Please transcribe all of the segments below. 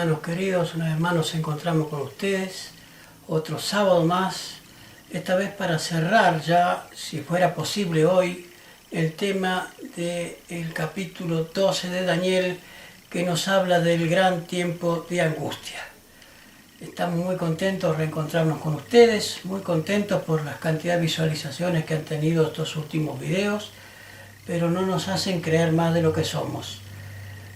hermanos queridos, una vez más nos encontramos con ustedes, otro sábado más, esta vez para cerrar ya, si fuera posible hoy, el tema del capítulo 12 de Daniel, que nos habla del gran tiempo de angustia. Estamos muy contentos de reencontrarnos con ustedes, muy contentos por la cantidad de visualizaciones que han tenido estos últimos videos, pero no nos hacen creer más de lo que somos.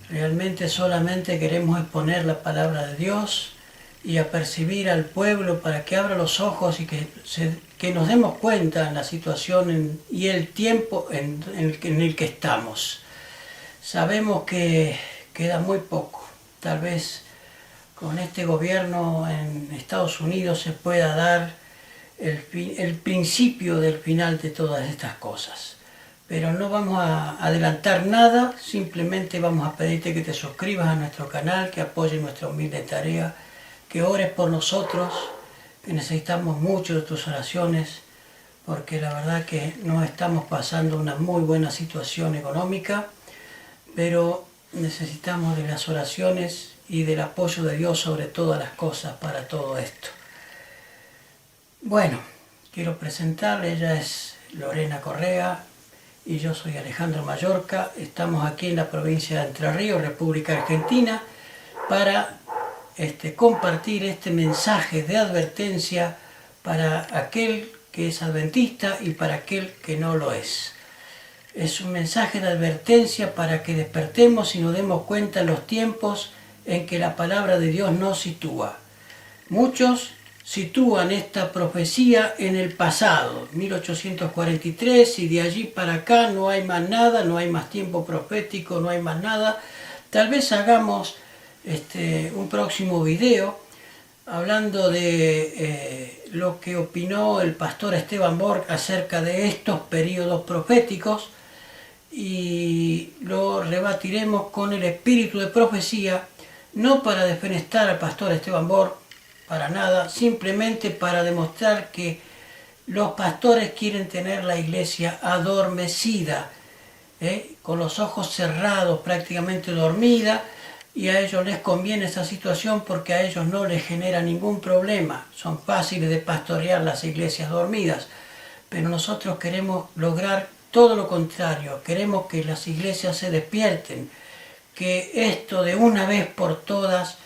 Realmente solamente queremos exponer la palabra de Dios y apercibir al pueblo para que abra los ojos y que nos demos cuenta en la situación y el tiempo en el que estamos. Sabemos que queda muy poco. Tal vez con este gobierno en Estados Unidos se pueda dar el principio del final de todas estas cosas. Pero no vamos a adelantar nada, simplemente vamos a pedirte que te suscribas a nuestro canal, que apoyes nuestra humilde tarea, que ores por nosotros, que necesitamos mucho de tus oraciones, porque la verdad que no estamos pasando una muy buena situación económica, pero necesitamos de las oraciones y del apoyo de Dios sobre todas las cosas para todo esto. Bueno, quiero presentarle, ella es Lorena Correa, y yo soy Alejandro Mallorca. Estamos aquí en la provincia de Entre Ríos, República Argentina, para compartir este mensaje de advertencia para aquel que es adventista y para aquel que no lo es. Es un mensaje de advertencia para que despertemos y nos demos cuenta en los tiempos en que la palabra de Dios nos sitúa. Muchos sitúan esta profecía en el pasado, 1843, y de allí para acá no hay más nada, no hay más tiempo profético, no hay más nada. Tal vez hagamos un próximo video hablando de lo que opinó el pastor Esteban Borg acerca de estos periodos proféticos, y lo rebatiremos con el espíritu de profecía, no para defenestar al pastor Esteban Borg, para nada, simplemente para demostrar que los pastores quieren tener la iglesia adormecida, con los ojos cerrados, prácticamente dormida, y a ellos les conviene esa situación porque a ellos no les genera ningún problema. Son fáciles de pastorear las iglesias dormidas, pero nosotros queremos lograr todo lo contrario. Queremos que las iglesias se despierten, que esto de una vez por todas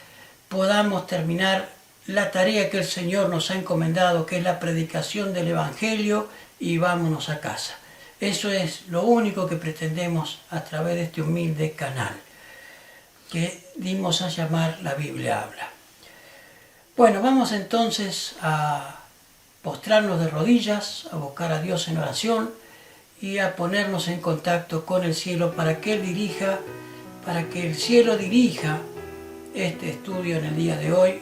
podamos terminar la tarea que el Señor nos ha encomendado, que es la predicación del Evangelio, y vámonos a casa. Eso es lo único que pretendemos a través de este humilde canal que dimos a llamar La Biblia Habla. Bueno, vamos entonces a postrarnos de rodillas, a buscar a Dios en oración y a ponernos en contacto con el cielo para que el cielo dirija este estudio en el día de hoy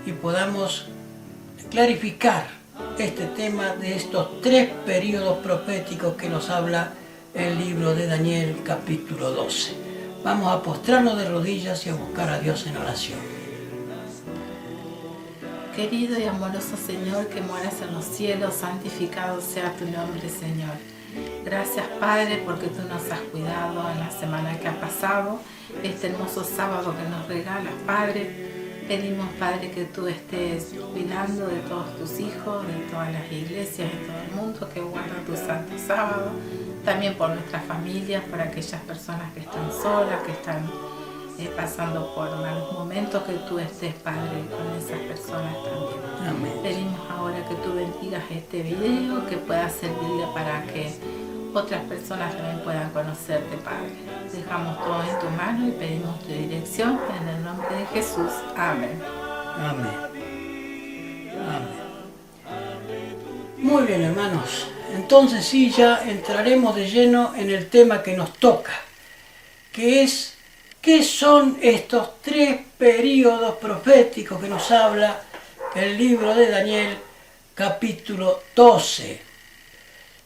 y podamos clarificar este tema de estos 3 periodos proféticos que nos habla el libro de Daniel capítulo 12. Vamos a postrarnos de rodillas y a buscar a Dios en oración. Querido y amoroso Señor, que moras en los cielos, santificado sea tu nombre, Señor. Gracias, Padre, porque tú nos has cuidado en la semana que ha pasado, este hermoso sábado que nos regalas, Padre. Pedimos, Padre, que tú estés cuidando de todos tus hijos, de todas las iglesias, de todo el mundo, que guardan tu santo sábado, también por nuestras familias, por aquellas personas que están solas, que están pasando por malos momentos, que tú estés, Padre, con esas personas también. Amén. Pedimos ahora que tú bendigas este video, que pueda servirle para que otras personas también puedan conocerte, Padre. Dejamos todo en tu mano y pedimos tu dirección en el nombre de Jesús. Amén. Amén. Amén. Muy bien, hermanos. Entonces sí, ya entraremos de lleno en el tema que nos toca, que es ¿qué son estos 3 períodos proféticos que nos habla el libro de Daniel capítulo 12?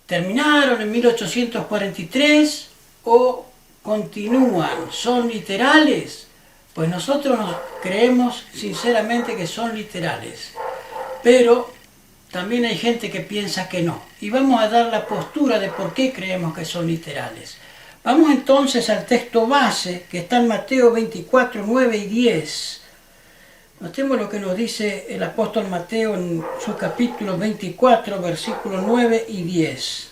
¿Terminaron en 1843 o continúan? ¿Son literales? Pues nosotros creemos sinceramente que son literales, pero también hay gente que piensa que no. Y vamos a dar la postura de por qué creemos que son literales. Vamos entonces al texto base que está en Mateo 24, 9 y 10. Notemos lo que nos dice el apóstol Mateo en su capítulo 24, versículos 9 y 10.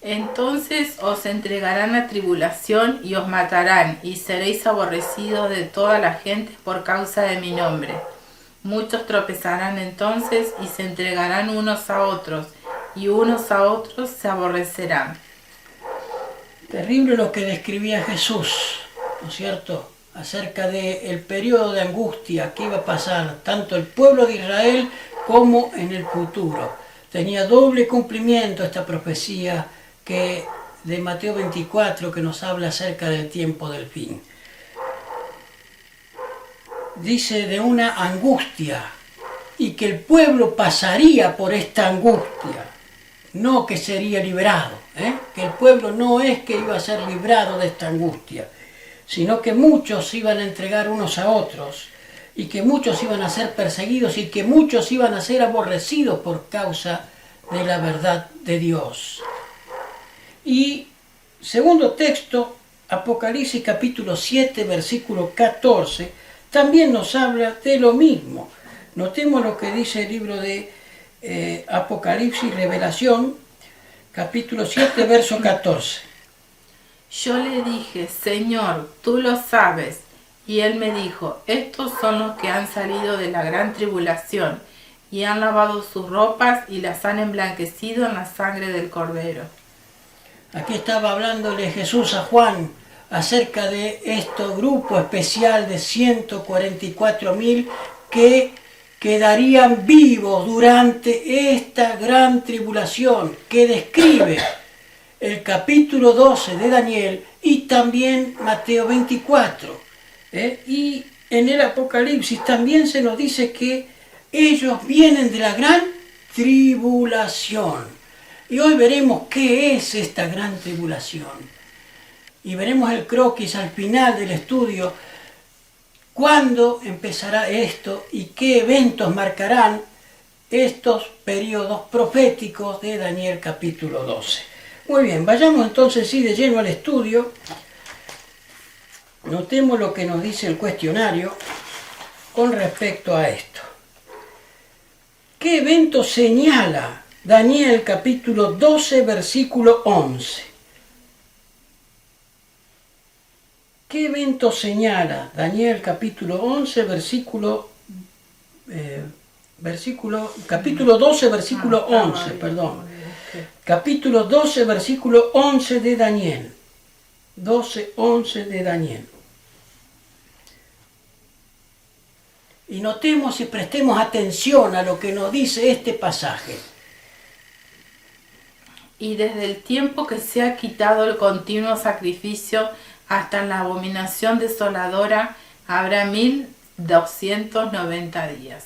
Entonces os entregarán a tribulación y os matarán, y seréis aborrecidos de toda la gente por causa de mi nombre. Muchos tropezarán entonces y se entregarán unos a otros, y unos a otros se aborrecerán. Terrible lo que describía Jesús, ¿no es cierto?, acerca del periodo de angustia que iba a pasar tanto el pueblo de Israel como en el futuro. Tenía doble cumplimiento esta profecía que de Mateo 24, que nos habla acerca del tiempo del fin. Dice de una angustia y que el pueblo pasaría por esta angustia, no que sería liberado, que el pueblo no es que iba a ser librado de esta angustia, sino que muchos iban a entregar unos a otros y que muchos iban a ser perseguidos y que muchos iban a ser aborrecidos por causa de la verdad de Dios. Y segundo texto, Apocalipsis capítulo 7, versículo 14, también nos habla de lo mismo. Notemos lo que dice el libro de Apocalipsis, Revelación, capítulo 7, verso 14. Yo le dije, Señor, tú lo sabes. Y él me dijo, estos son los que han salido de la gran tribulación, y han lavado sus ropas y las han emblanquecido en la sangre del Cordero. Aquí estaba hablándole Jesús a Juan acerca de este grupo especial de 144.000 que quedarían vivos durante esta gran tribulación que describe el capítulo 12 de Daniel y también Mateo 24. Y en el Apocalipsis también se nos dice que ellos vienen de la gran tribulación. Y hoy veremos qué es esta gran tribulación. Y veremos el croquis al final del estudio, cuándo empezará esto y qué eventos marcarán estos periodos proféticos de Daniel capítulo 12. Muy bien, vayamos entonces sí de lleno al estudio. Notemos lo que nos dice el cuestionario con respecto a esto. ¿Qué evento señala Daniel capítulo 12, versículo 11? ¿Qué evento señala Daniel capítulo 11, capítulo 12, versículo 11, perdón. Capítulo 12, versículo 11 de Daniel. 12, 11 de Daniel. Y notemos y prestemos atención a lo que nos dice este pasaje. Y desde el tiempo que se ha quitado el continuo sacrificio hasta la abominación desoladora, habrá 1290 días.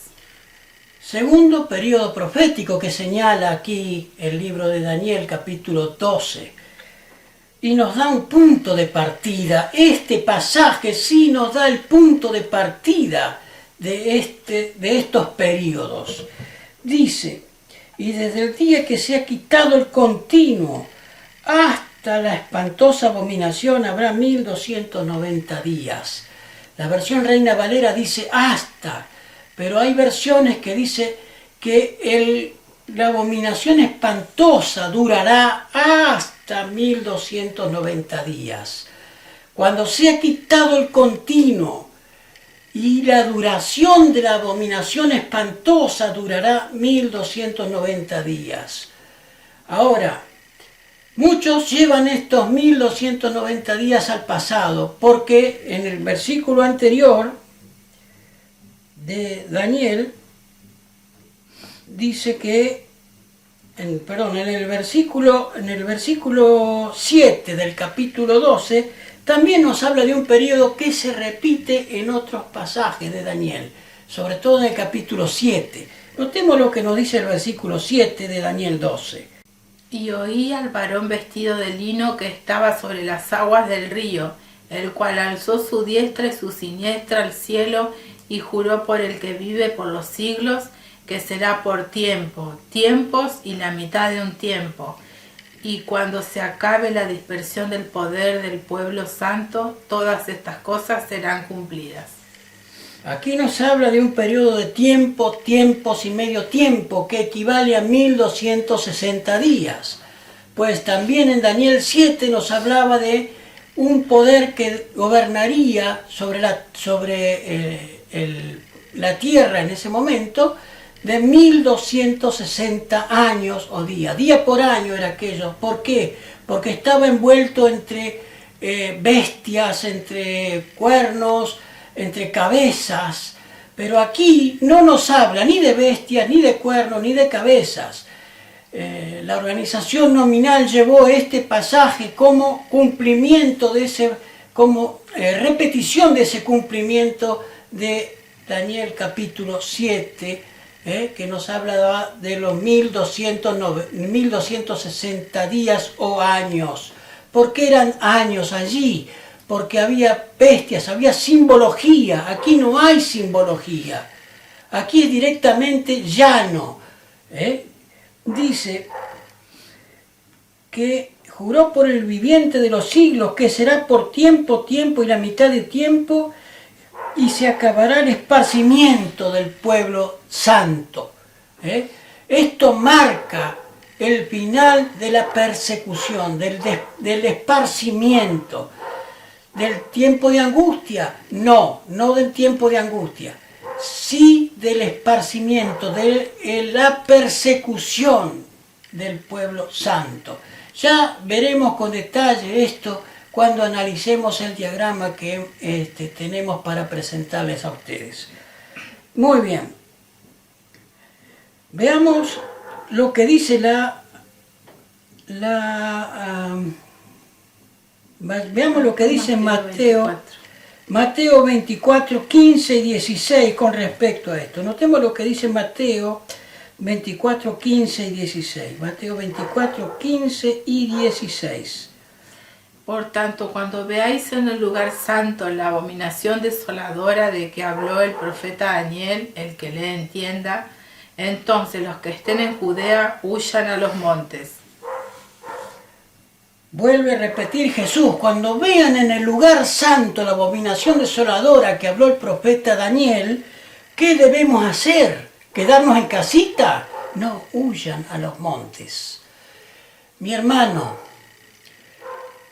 Segundo periodo profético que señala aquí el libro de Daniel, capítulo 12. Y nos da un punto de partida. Este pasaje sí nos da el punto de partida de estos periodos. Dice, y desde el día que se ha quitado el continuo hasta la espantosa abominación habrá 1290 días. La versión Reina Valera dice hasta, pero hay versiones que dice que la abominación espantosa durará hasta 1290 días. Cuando se ha quitado el continuo y la duración de la abominación espantosa durará 1290 días. Ahora, muchos llevan estos 1290 días al pasado, porque en el versículo anterior de Daniel dice que, en el versículo 7 del capítulo 12, también nos habla de un periodo que se repite en otros pasajes de Daniel, sobre todo en el capítulo 7. Notemos lo que nos dice el versículo 7 de Daniel 12. Y oí al varón vestido de lino que estaba sobre las aguas del río, el cual alzó su diestra y su siniestra al cielo y juró por el que vive por los siglos, que será por tiempos y la mitad de un tiempo. Y cuando se acabe la dispersión del poder del pueblo santo, todas estas cosas serán cumplidas. Aquí nos habla de un periodo de tiempo, tiempos y medio tiempo, que equivale a 1260 días. Pues también en Daniel 7 nos hablaba de un poder que gobernaría sobre la tierra en ese momento, de 1260 años o días. Día por año era aquello. ¿Por qué? Porque estaba envuelto entre bestias, entre cuernos, entre cabezas. Pero aquí no nos habla ni de bestias, ni de cuernos, ni de cabezas. La organización nominal llevó este pasaje como cumplimiento de ese, como repetición de ese cumplimiento de Daniel capítulo 7, que nos habla de los 1260 días o años. ¿Por qué eran años allí? Porque había bestias, había simbología. Aquí no hay simbología. Aquí es directamente llano. Dice que juró por el viviente de los siglos que será por tiempo y la mitad de tiempo, y se acabará el esparcimiento del pueblo santo. Esto marca el final de la persecución, del esparcimiento, del tiempo de angustia. No del tiempo de angustia, sí del esparcimiento, de la persecución del pueblo santo. Ya veremos con detalle esto cuando analicemos el diagrama que tenemos para presentarles a ustedes. Muy bien. Veamos lo que dice veamos lo que dice Mateo 24, 15 y 16 con respecto a esto. Notemos lo que dice Mateo 24, 15 y 16. Mateo 24, 15 y 16. Por tanto, cuando veáis en el lugar santo la abominación desoladora de que habló el profeta Daniel, el que le entienda, entonces los que estén en Judea huyan a los montes. Vuelve a repetir Jesús: cuando vean en el lugar santo la abominación desoladora que habló el profeta Daniel, ¿qué debemos hacer? ¿Quedarnos en casita? No, huyan a los montes. Mi hermano,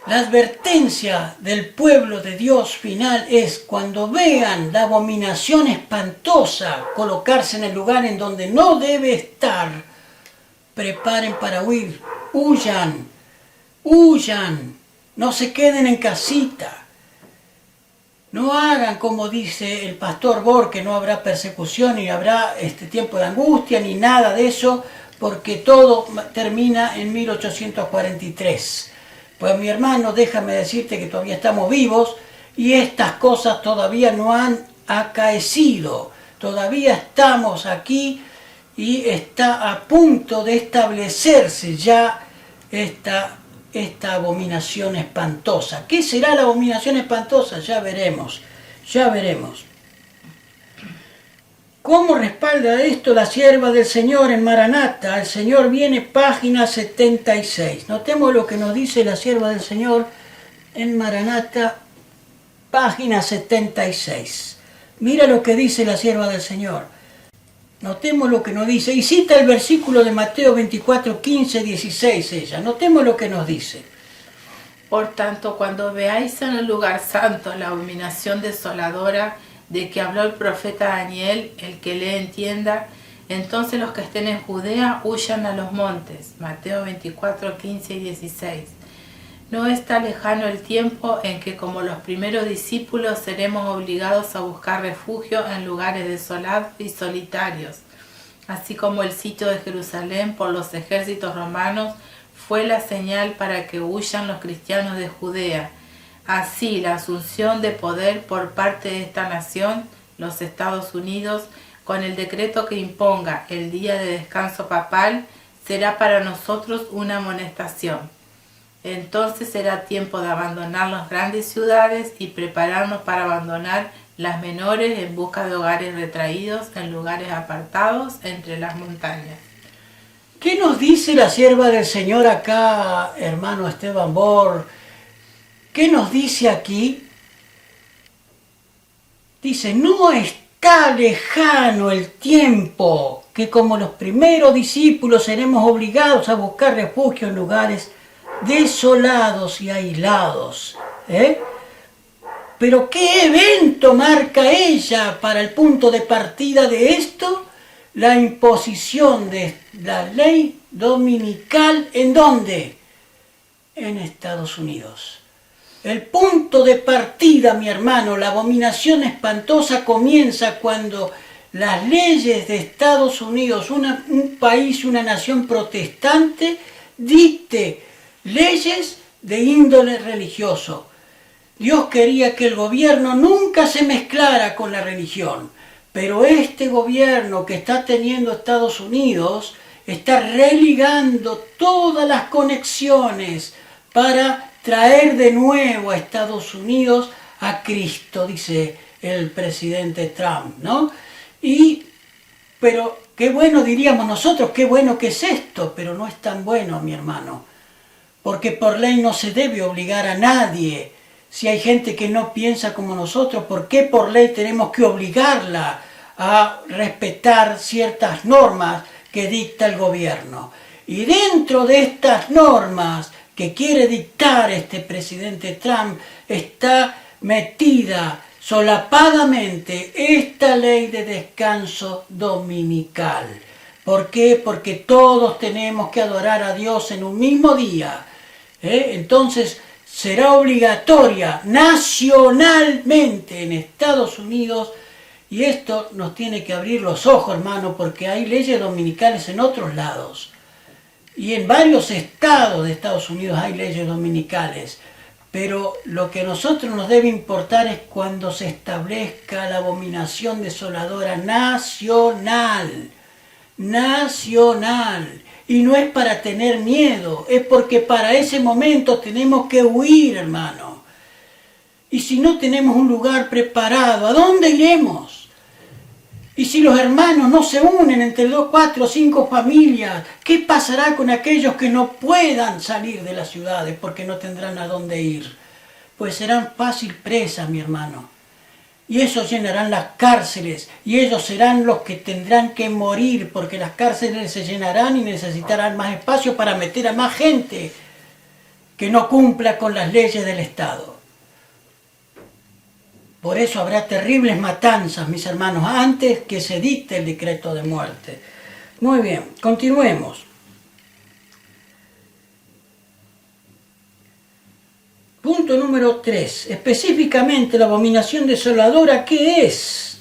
la advertencia del pueblo de Dios final es: cuando vean la abominación espantosa colocarse en el lugar en donde no debe estar, preparen para huir, huyan, no se queden en casita. No hagan como dice el pastor Bor, que no habrá persecución, ni habrá tiempo de angustia, ni nada de eso, porque todo termina en 1843. Pues mi hermano, déjame decirte que todavía estamos vivos y estas cosas todavía no han acaecido. Todavía estamos aquí y está a punto de establecerse ya esta abominación espantosa. ¿Qué será la abominación espantosa? Ya veremos, ya veremos. ¿Cómo respalda esto la sierva del Señor en Maranata? El Señor viene, página 76. Notemos lo que nos dice la sierva del Señor en Maranata, página 76. Mira lo que dice la sierva del Señor. Notemos lo que nos dice. Y cita el versículo de Mateo 24, 15, 16 ella. Notemos lo que nos dice. Por tanto, cuando veáis en el lugar santo la abominación desoladora de que habló el profeta Daniel, el que le entienda, entonces los que estén en Judea huyan a los montes. Mateo 24, 15 y 16. No está lejano el tiempo en que, como los primeros discípulos, seremos obligados a buscar refugio en lugares desolados y solitarios, así como el sitio de Jerusalén por los ejércitos romanos fue la señal para que huyan los cristianos de Judea. Así, la asunción de poder por parte de esta nación, los Estados Unidos, con el decreto que imponga el día de descanso papal, será para nosotros una amonestación. Entonces será tiempo de abandonar las grandes ciudades y prepararnos para abandonar las menores en busca de hogares retraídos en lugares apartados entre las montañas. ¿Qué nos dice la sierva del Señor acá, hermano Esteban Bor? ¿Qué nos dice aquí? Dice, no está está lejano el tiempo que como los primeros discípulos seremos obligados a buscar refugio en lugares desolados y aislados. Pero ¿qué evento marca ella para el punto de partida de esto? La imposición de la ley dominical, ¿en dónde? En Estados Unidos. El punto de partida, mi hermano, la abominación espantosa comienza cuando las leyes de Estados Unidos, un país, una nación protestante, dicte leyes de índole religioso. Dios quería que el gobierno nunca se mezclara con la religión, pero este gobierno que está teniendo Estados Unidos está religando todas las conexiones para traer de nuevo a Estados Unidos a Cristo, dice el presidente Trump, ¿no? Pero qué bueno, diríamos nosotros, qué bueno que es esto, pero no es tan bueno, mi hermano, porque por ley no se debe obligar a nadie. Si hay gente que no piensa como nosotros, ¿por qué por ley tenemos que obligarla a respetar ciertas normas que dicta el gobierno? Y dentro de estas normas que quiere dictar este presidente Trump está metida solapadamente esta ley de descanso dominical. ¿Por qué? Porque todos tenemos que adorar a Dios en un mismo día. Entonces será obligatoria nacionalmente en Estados Unidos, y esto nos tiene que abrir los ojos, hermano, porque hay leyes dominicales en otros lados. Y en varios estados de Estados Unidos hay leyes dominicales. Pero lo que a nosotros nos debe importar es cuando se establezca la abominación desoladora nacional. Nacional. Y no es para tener miedo, es porque para ese momento tenemos que huir, hermano. Y si no tenemos un lugar preparado, ¿a dónde iremos? Y si los hermanos no se unen entre 2, 4, 5 familias, ¿qué pasará con aquellos que no puedan salir de las ciudades porque no tendrán a dónde ir? Pues serán fácil presa, mi hermano. Y esos llenarán las cárceles, y ellos serán los que tendrán que morir, porque las cárceles se llenarán y necesitarán más espacio para meter a más gente que no cumpla con las leyes del Estado. Por eso habrá terribles matanzas, mis hermanos, antes que se dicte el decreto de muerte. Muy bien, continuemos. Punto número 3. Específicamente la abominación desoladora, ¿qué es?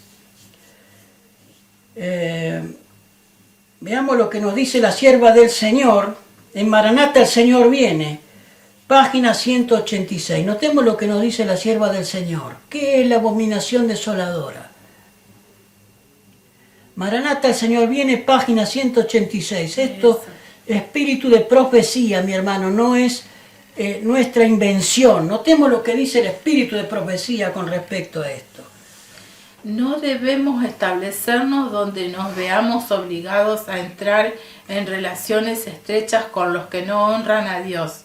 Veamos lo que nos dice la sierva del Señor. En Maranata el Señor viene. Página 186. Notemos lo que nos dice la sierva del Señor. ¿Qué es la abominación desoladora? Maranata el Señor viene, página 186. Esto, espíritu de profecía, mi hermano, no es nuestra invención. Notemos lo que dice el espíritu de profecía con respecto a esto. No debemos establecernos donde nos veamos obligados a entrar en relaciones estrechas con los que no honran a Dios.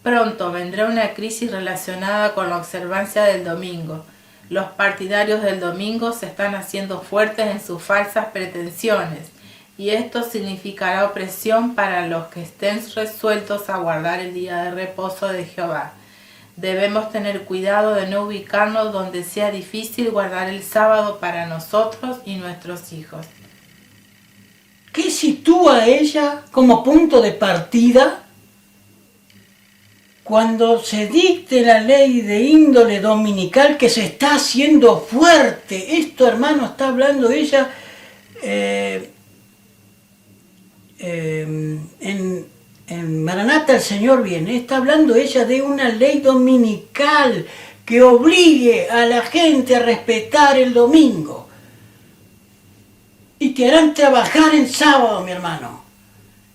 Pronto vendrá una crisis relacionada con la observancia del domingo. Los partidarios del domingo se están haciendo fuertes en sus falsas pretensiones, y esto significará opresión para los que estén resueltos a guardar el día de reposo de Jehová. Debemos tener cuidado de no ubicarnos donde sea difícil guardar el sábado para nosotros y nuestros hijos. ¿Qué sitúa ella como punto de partida? Cuando se dicte la ley de índole dominical que se está haciendo fuerte. Esto, hermano, está hablando ella en Maranata el Señor viene. Está hablando ella de una ley dominical que obligue a la gente a respetar el domingo. Y te harán trabajar en sábado, mi hermano.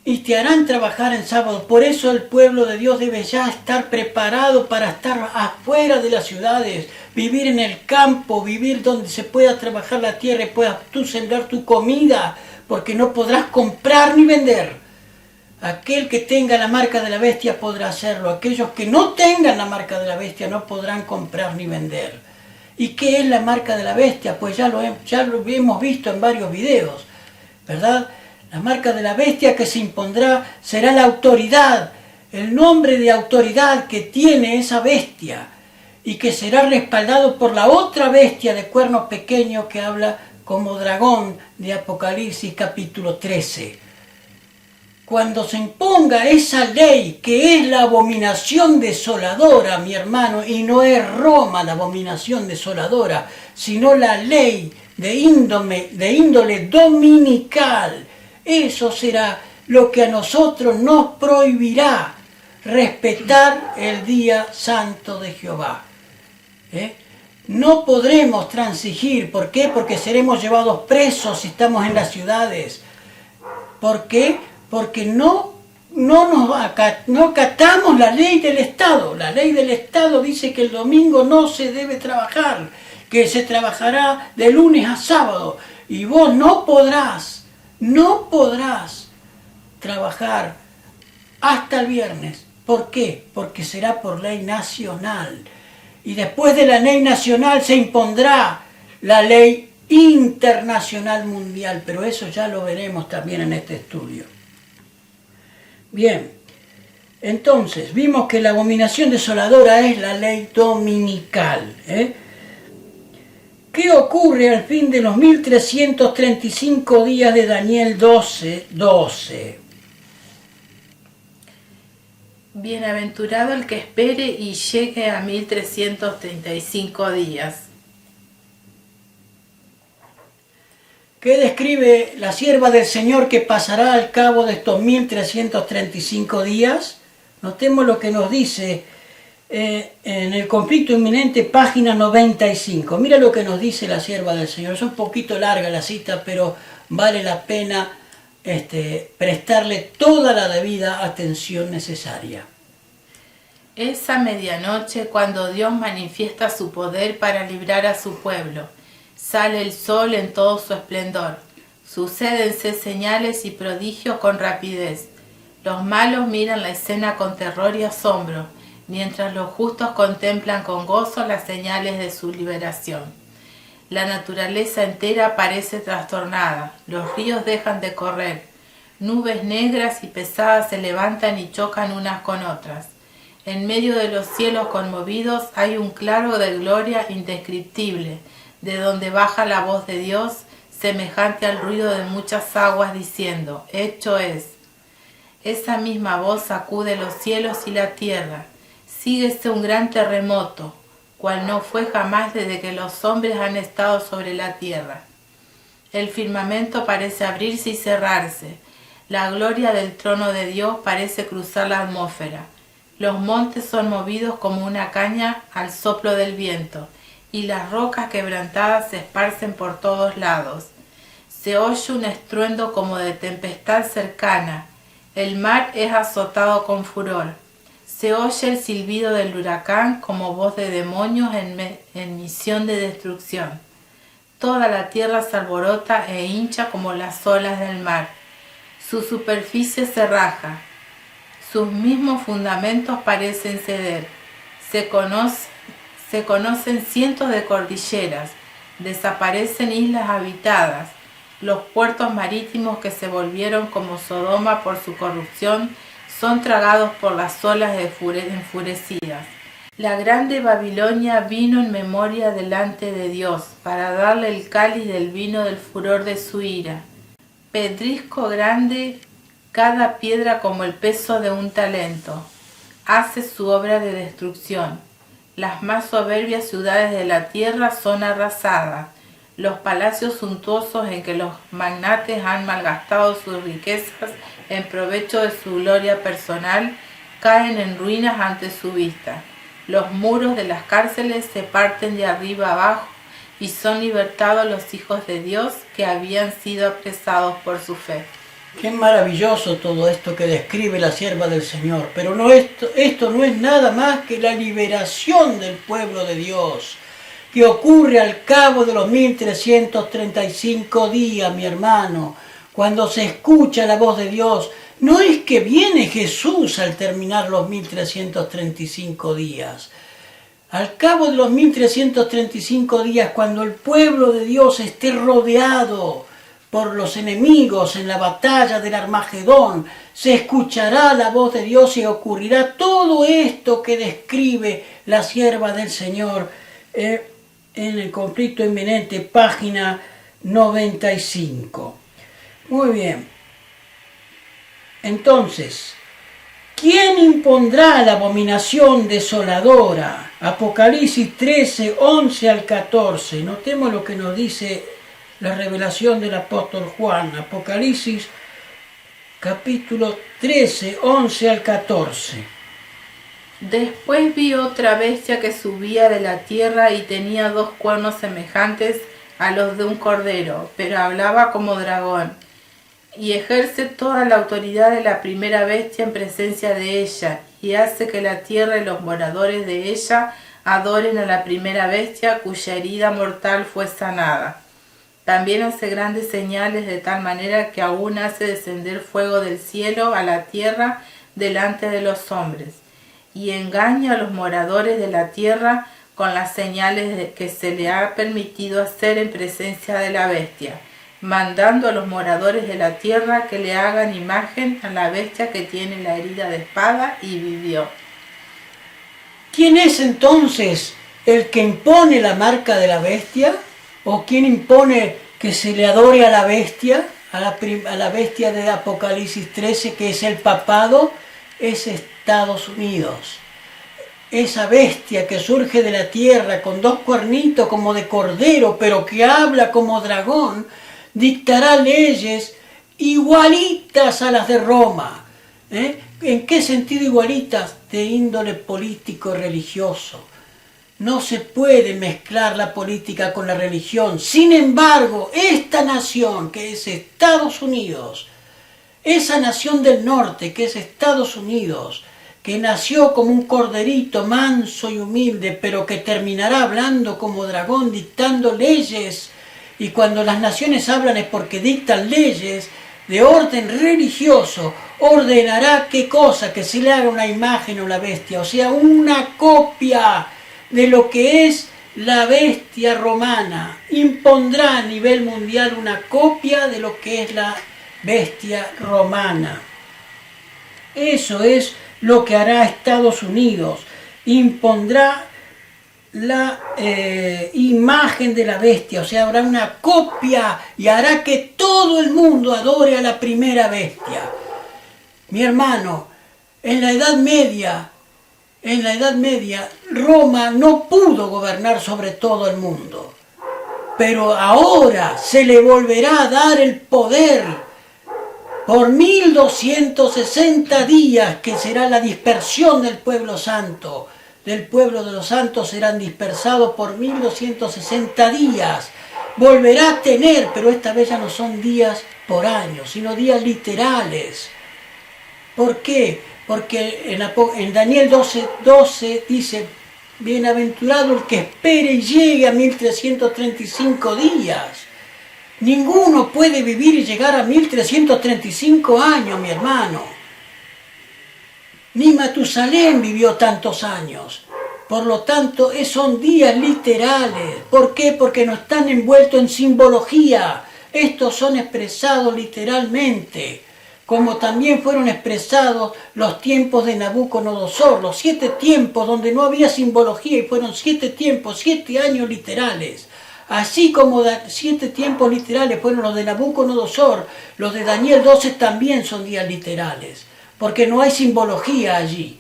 Y te harán trabajar en sábado. Por eso el pueblo de Dios debe ya estar preparado para estar afuera de las ciudades, vivir en el campo, vivir donde se pueda trabajar la tierra y puedas tú sembrar tu comida, porque no podrás comprar ni vender. Aquel que tenga la marca de la bestia podrá hacerlo. Aquellos que no tengan la marca de la bestia no podrán comprar ni vender. ¿Y qué es la marca de la bestia? Pues ya lo hemos visto en varios videos, ¿verdad? La marca de la bestia que se impondrá será la autoridad, el nombre de autoridad que tiene esa bestia y que será respaldado por la otra bestia de cuernos pequeños que habla como dragón de Apocalipsis capítulo 13. Cuando se imponga esa ley que es la abominación desoladora, mi hermano, y no es Roma la abominación desoladora, sino la ley de índole dominical, eso será lo que a nosotros nos prohibirá respetar el día santo de Jehová. No podremos transigir. ¿Por qué? Porque seremos llevados presos si estamos en las ciudades. ¿Por qué? Porque no acatamos la ley del Estado. La ley del Estado dice que el domingo no se debe trabajar, que se trabajará de lunes a sábado. Y vos no podrás trabajar hasta el viernes. ¿Por qué? Porque será por ley nacional. Y después de la ley nacional se impondrá la ley internacional mundial, pero eso ya lo veremos también en este estudio. Bien, entonces vimos que la abominación desoladora es la ley dominical. ¿Qué ocurre al fin de los 1335 días de Daniel 12:12? Bienaventurado el que espere y llegue a 1335 días. ¿Qué describe la sierva del Señor que pasará al cabo de estos 1335 días? Notemos lo que nos dice en el conflicto inminente, página 95. Mira lo que nos dice la sierva del Señor. Es un poquito larga la cita, pero vale la pena prestarle toda la debida atención necesaria. Es a medianoche cuando Dios manifiesta su poder para librar a su pueblo. Sale el sol en todo su esplendor. Sucédense señales y prodigios con rapidez. Los malos miran la escena con terror y asombro, mientras los justos contemplan con gozo las señales de su liberación. La naturaleza entera parece trastornada, los ríos dejan de correr, nubes negras y pesadas se levantan y chocan unas con otras. En medio de los cielos conmovidos hay un claro de gloria indescriptible, de donde baja la voz de Dios, semejante al ruido de muchas aguas, diciendo: hecho es. Esa misma voz sacude los cielos y la tierra. Síguese un gran terremoto, cual no fue jamás desde que los hombres han estado sobre la tierra. El firmamento parece abrirse y cerrarse. La gloria del trono de Dios parece cruzar la atmósfera. Los montes son movidos como una caña al soplo del viento, y las rocas quebrantadas se esparcen por todos lados. Se oye un estruendo como de tempestad cercana. El mar es azotado con furor. Se oye el silbido del huracán como voz de demonios en misión de destrucción. Toda la tierra se alborota e hincha como las olas del mar. Su superficie se raja. Sus mismos fundamentos parecen ceder. Se conocen cientos de cordilleras. Desaparecen islas habitadas. Los puertos marítimos que se volvieron como Sodoma por su corrupción son tragados por las olas enfurecidas. La grande Babilonia vino en memoria delante de Dios para darle el cáliz del vino del furor de su ira. Pedrisco grande, cada piedra como el peso de un talento. Hace su obra de destrucción. Las más soberbias ciudades de la tierra son arrasadas. Los palacios suntuosos en que los magnates han malgastado sus riquezas en provecho de su gloria personal caen en ruinas ante su vista. Los muros de las cárceles se parten de arriba abajo y son libertados los hijos de Dios que habían sido apresados por su fe. Qué maravilloso todo esto que describe la sierva del Señor, pero esto no es nada más que la liberación del pueblo de Dios, que ocurre al cabo de los 1335 días, mi hermano, cuando se escucha la voz de Dios. No es que viene Jesús al terminar los 1335 días. Al cabo de los 1335 días, cuando el pueblo de Dios esté rodeado por los enemigos en la batalla del Armagedón, se escuchará la voz de Dios y ocurrirá todo esto que describe la sierva del Señor en el conflicto inminente, página 95. Muy bien. Entonces, ¿quién impondrá la abominación desoladora? Apocalipsis 13, 11 al 14. Notemos lo que nos dice la revelación del apóstol Juan. Apocalipsis capítulo 13, 11 al 14. Después vi otra bestia que subía de la tierra y tenía 2 cuernos semejantes a los de un cordero, pero hablaba como dragón, y ejerce toda la autoridad de la primera bestia en presencia de ella, y hace que la tierra y los moradores de ella adoren a la primera bestia cuya herida mortal fue sanada. También hace grandes señales de tal manera que aún hace descender fuego del cielo a la tierra delante de los hombres, y engaña a los moradores de la tierra con las señales que se le ha permitido hacer en presencia de la bestia, mandando a los moradores de la tierra que le hagan imagen a la bestia que tiene la herida de espada y vivió. ¿Quién es entonces el que impone la marca de la bestia? ¿O quién impone que se le adore a la bestia? A la bestia de Apocalipsis 13, que es el papado, es Estados Unidos. Esa bestia que surge de la tierra con 2 cuernitos como de cordero, pero que habla como dragón, dictará leyes igualitas a las de Roma. ¿En qué sentido igualitas? De índole político religioso. No se puede mezclar la política con la religión. Sin embargo, esta nación que es Estados Unidos, esa nación del norte que es Estados Unidos, que nació como un corderito manso y humilde, pero que terminará hablando como dragón, dictando leyes. Y cuando las naciones hablan es porque dictan leyes de orden religioso. Ordenará qué cosa, que se le haga una imagen a la bestia, o sea, una copia de lo que es la bestia romana. Impondrá a nivel mundial una copia de lo que es la bestia romana. Eso es lo que hará Estados Unidos. Impondrá la imagen de la bestia, o sea, habrá una copia y hará que todo el mundo adore a la primera bestia. Mi hermano, en la Edad Media, Roma no pudo gobernar sobre todo el mundo, pero ahora se le volverá a dar el poder por 1260 días, que será la dispersión del pueblo santo. Del pueblo de los santos serán dispersados por 1260 días. Volverá a tener, pero esta vez ya no son días por año, sino días literales. ¿Por qué? Porque en Daniel 12 dice: bienaventurado el que espere y llegue a 1335 días. Ninguno puede vivir y llegar a 1335 años, mi hermano. Ni Matusalén vivió tantos años. Por lo tanto, son días literales. ¿Por qué? Porque no están envueltos en simbología. Estos son expresados literalmente, como también fueron expresados los tiempos de Nabucodonosor, los 7 tiempos donde no había simbología y fueron 7 tiempos, 7 años literales. Así como 7 tiempos literales fueron los de Nabucodonosor, los de Daniel 12 también son días literales, porque no hay simbología allí.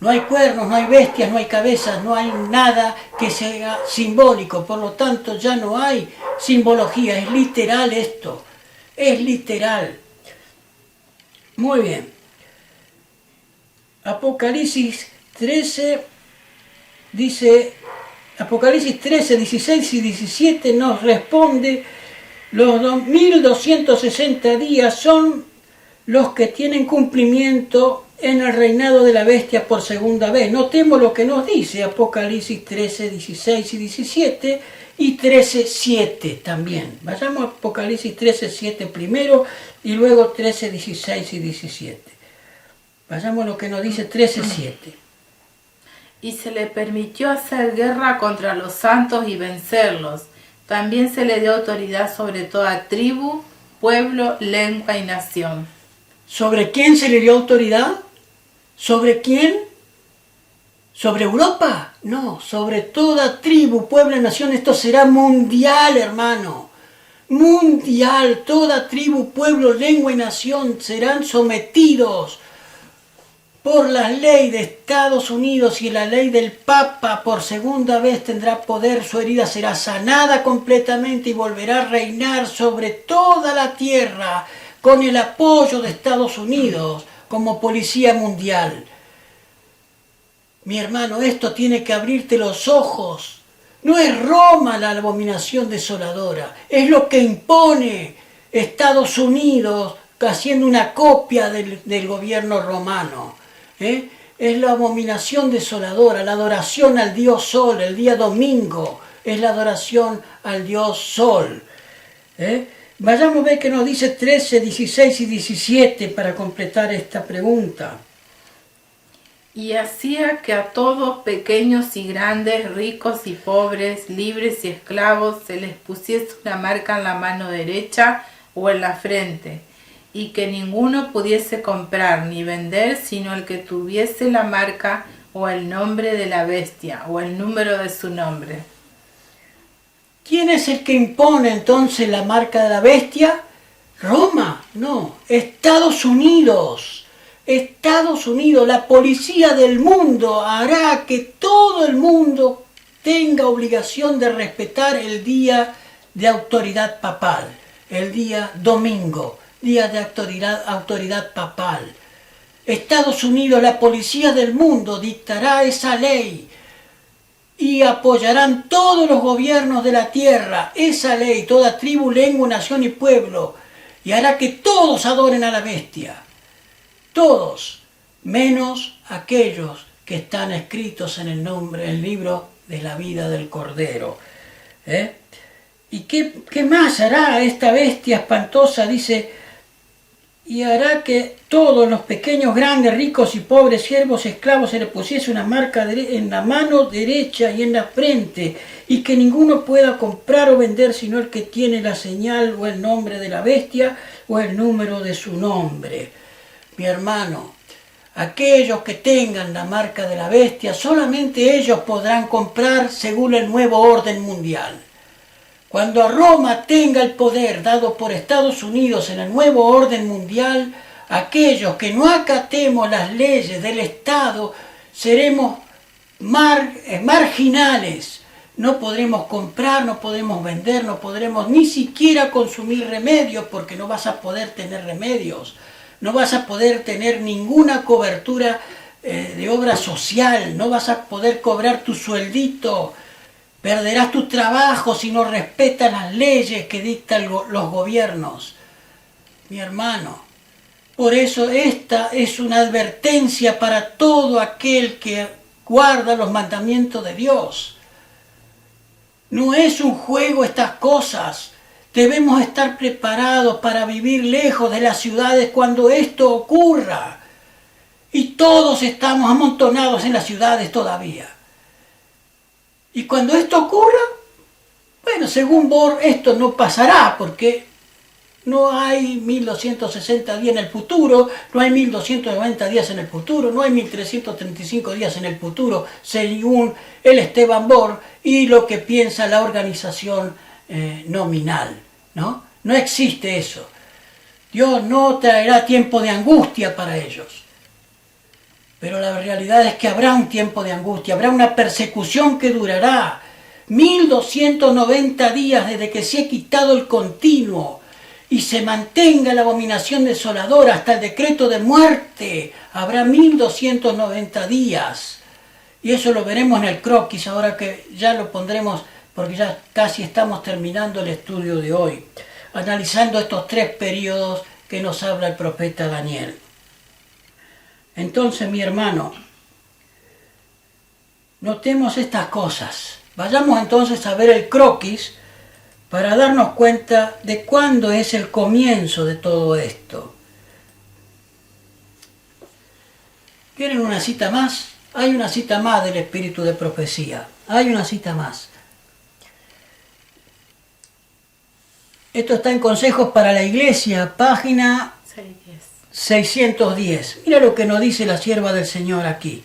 No hay cuernos, no hay bestias, no hay cabezas, no hay nada que sea simbólico. Por lo tanto, ya no hay simbología, es literal esto, es literal. Muy bien. Apocalipsis 13 dice, Apocalipsis 13, 16 y 17 nos responde: los 1260 días son los que tienen cumplimiento en el reinado de la bestia por segunda vez. Notemos lo que nos dice Apocalipsis 13, 16 y 17 y 13, 7 también. Vayamos a Apocalipsis 13, 7 primero y luego 13, 16 y 17. Vayamos a lo que nos dice 13, 7. Y se le permitió hacer guerra contra los santos y vencerlos. También se le dio autoridad sobre toda tribu, pueblo, lengua y nación. ¿Sobre quién se le dio autoridad? ¿Sobre quién? ¿Sobre Europa? No, sobre toda tribu, pueblo y nación. Esto será mundial, hermano. Mundial. Toda tribu, pueblo, lengua y nación serán sometidos por la ley de Estados Unidos y la ley del Papa. Por segunda vez tendrá poder, su herida será sanada completamente y volverá a reinar sobre toda la tierra con el apoyo de Estados Unidos como policía mundial. Mi hermano, esto tiene que abrirte los ojos. No es Roma la abominación desoladora, es lo que impone Estados Unidos haciendo una copia del gobierno romano. Es la abominación desoladora, la adoración al Dios Sol, el día domingo es la adoración al Dios Sol. Vayamos a ver qué nos dice 13, 16 y 17 para completar esta pregunta. Y hacía que a todos, pequeños y grandes, ricos y pobres, libres y esclavos, se les pusiese una marca en la mano derecha o en la frente, y que ninguno pudiese comprar ni vender sino el que tuviese la marca o el nombre de la bestia o el número de su nombre. ¿Quién es el que impone entonces la marca de la bestia? ¿Roma? No, Estados Unidos. Estados Unidos, la policía del mundo, hará que todo el mundo tenga obligación de respetar el día de autoridad papal, el día domingo, día de autoridad papal. Estados Unidos, la policía del mundo, dictará esa ley y apoyarán todos los gobiernos de la tierra esa ley, toda tribu, lengua, nación y pueblo, y hará que todos adoren a la bestia. Todos, menos aquellos que están escritos en el libro de la vida del Cordero. ¿Y qué más hará esta bestia espantosa? Dice, y hará que todos los pequeños, grandes, ricos y pobres, siervos, esclavos, se le pusiese una marca en la mano derecha y en la frente, y que ninguno pueda comprar o vender sino el que tiene la señal o el nombre de la bestia o el número de su nombre. Mi hermano, aquellos que tengan la marca de la bestia, solamente ellos podrán comprar según el nuevo orden mundial. Cuando Roma tenga el poder dado por Estados Unidos en el nuevo orden mundial, aquellos que no acatemos las leyes del Estado seremos marginales. No podremos comprar, no podremos vender, no podremos ni siquiera consumir remedios porque no vas a poder tener remedios. No vas a poder tener ninguna cobertura de obra social, no vas a poder cobrar tu sueldito, perderás tu trabajo si no respetas las leyes que dictan los gobiernos. Mi hermano, por eso esta es una advertencia para todo aquel que guarda los mandamientos de Dios. No es un juego estas cosas. Debemos estar preparados para vivir lejos de las ciudades cuando esto ocurra. Y todos estamos amontonados en las ciudades todavía. Y cuando esto ocurra, bueno, según Bohr, esto no pasará porque no hay 1260 días en el futuro, no hay 1290 días en el futuro, no hay 1335 días en el futuro, según el Esteban Bohr y lo que piensa la organización nominal, ¿no? No existe eso. Dios no traerá tiempo de angustia para ellos. Pero la realidad es que habrá un tiempo de angustia, habrá una persecución que durará 1290 días desde que se ha quitado el continuo y se mantenga la abominación desoladora hasta el decreto de muerte. Habrá 1290 días. Y eso lo veremos en el croquis, ahora que ya lo pondremos, porque ya casi estamos terminando el estudio de hoy, analizando estos 3 periodos que nos habla el profeta Daniel. Entonces, mi hermano, notemos estas cosas. Vayamos entonces a ver el croquis para darnos cuenta de cuándo es el comienzo de todo esto. ¿Quieren una cita más? Hay una cita más del espíritu de profecía. Hay una cita más. Esto está en Consejos para la Iglesia, página 610. Mira lo que nos dice la sierva del Señor aquí.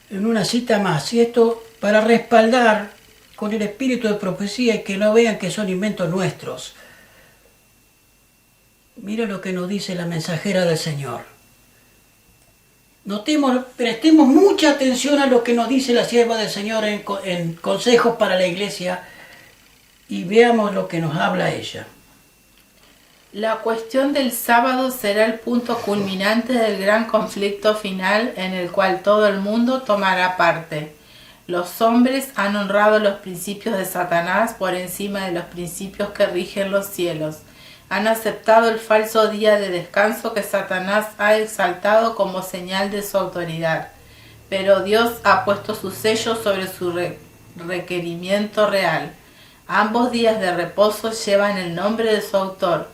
En una cita más. Y esto para respaldar con el espíritu de profecía y que no vean que son inventos nuestros. Mira lo que nos dice la mensajera del Señor. Prestemos mucha atención a lo que nos dice la sierva del Señor en Consejos para la Iglesia y veamos lo que nos habla ella. La cuestión del sábado será el punto culminante del gran conflicto final en el cual todo el mundo tomará parte. Los hombres han honrado los principios de Satanás por encima de los principios que rigen los cielos. Han aceptado el falso día de descanso que Satanás ha exaltado como señal de su autoridad. Pero Dios ha puesto su sello sobre su requerimiento real. Ambos días de reposo llevan el nombre de su autor,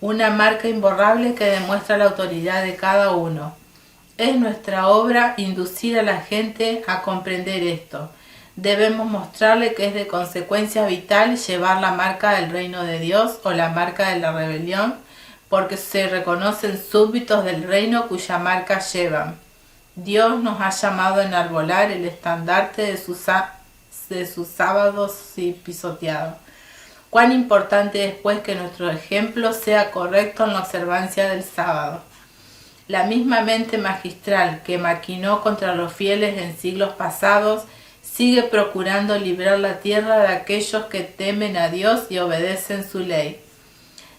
una marca imborrable que demuestra la autoridad de cada uno. Es nuestra obra inducir a la gente a comprender esto. Debemos mostrarle que es de consecuencia vital llevar la marca del reino de Dios o la marca de la rebelión, porque se reconocen súbditos del reino cuya marca llevan. Dios nos ha llamado a enarbolar el estandarte de sus sábados pisoteados. Cuán importante es pues que nuestro ejemplo sea correcto en la observancia del sábado. La misma mente magistral que maquinó contra los fieles en siglos pasados sigue procurando librar la tierra de aquellos que temen a Dios y obedecen su ley.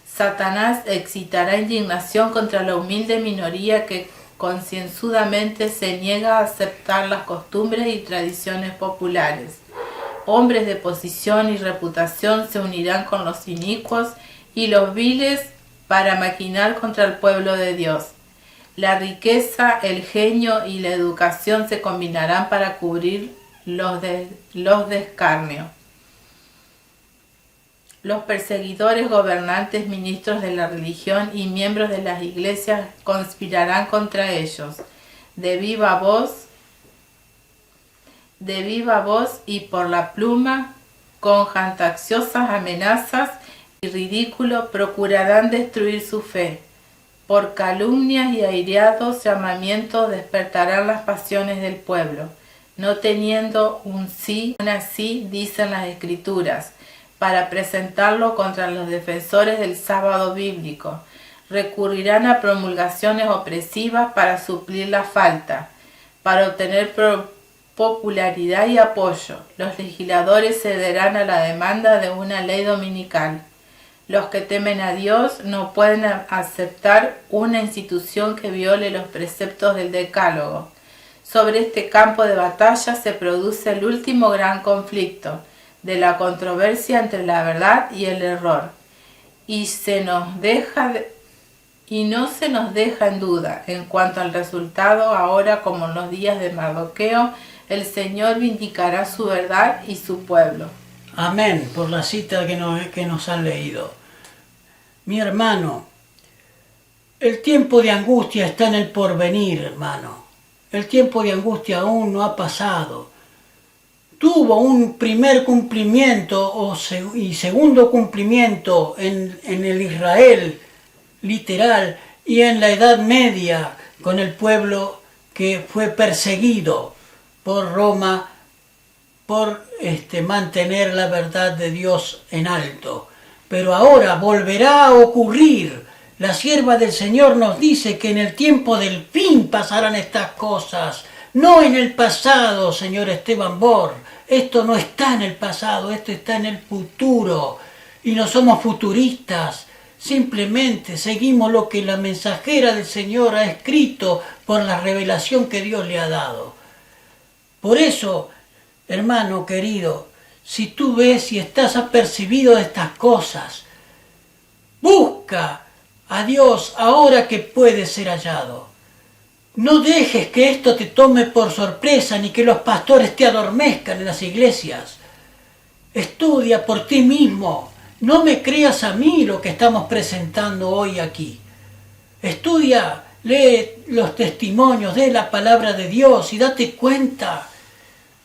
Satanás excitará indignación contra la humilde minoría que concienzudamente se niega a aceptar las costumbres y tradiciones populares. Hombres de posición y reputación se unirán con los inicuos y los viles para maquinar contra el pueblo de Dios. La riqueza, el genio y la educación se combinarán para cubrir los de escarnio. Los perseguidores, gobernantes, ministros de la religión y miembros de las iglesias conspirarán contra ellos, de viva voz y por la pluma, con jactanciosas amenazas y ridículo procurarán destruir su fe. Por calumnias y aireados llamamientos despertarán las pasiones del pueblo, no teniendo un sí dicen las Escrituras, para presentarlo contra los defensores del sábado bíblico. Recurrirán a promulgaciones opresivas para suplir la falta, para obtener popularidad y apoyo. Los legisladores cederán a la demanda de una ley dominical. Los que temen a Dios no pueden aceptar una institución que viole los preceptos del Decálogo. Sobre este campo de batalla se produce el último gran conflicto de la controversia entre la verdad y el error, y no se nos deja en duda en cuanto al resultado. Ahora, como en los días de Mardoqueo, el Señor vindicará su verdad y su pueblo. Amén, por la cita que nos han leído. Mi hermano, el tiempo de angustia está en el porvenir, hermano. El tiempo de angustia aún no ha pasado. Tuvo un primer cumplimiento y segundo cumplimiento en el Israel literal y en la Edad Media con el pueblo que fue perseguido por Roma por mantener la verdad de Dios en alto. Pero ahora volverá a ocurrir. La sierva del Señor nos dice que en el tiempo del fin pasarán estas cosas, no en el pasado, señor Esteban Bor. Esto no está en el pasado, esto está en el futuro. Y no somos futuristas, simplemente seguimos lo que la mensajera del Señor ha escrito por la revelación que Dios le ha dado. Por eso, hermano querido, si tú ves y estás apercibido de estas cosas, busca a Dios ahora que puede ser hallado. No dejes que esto te tome por sorpresa ni que los pastores te adormezcan en las iglesias. Estudia por ti mismo. No me creas a mí lo que estamos presentando hoy aquí. Estudia lee los testimonios de la palabra de Dios y date cuenta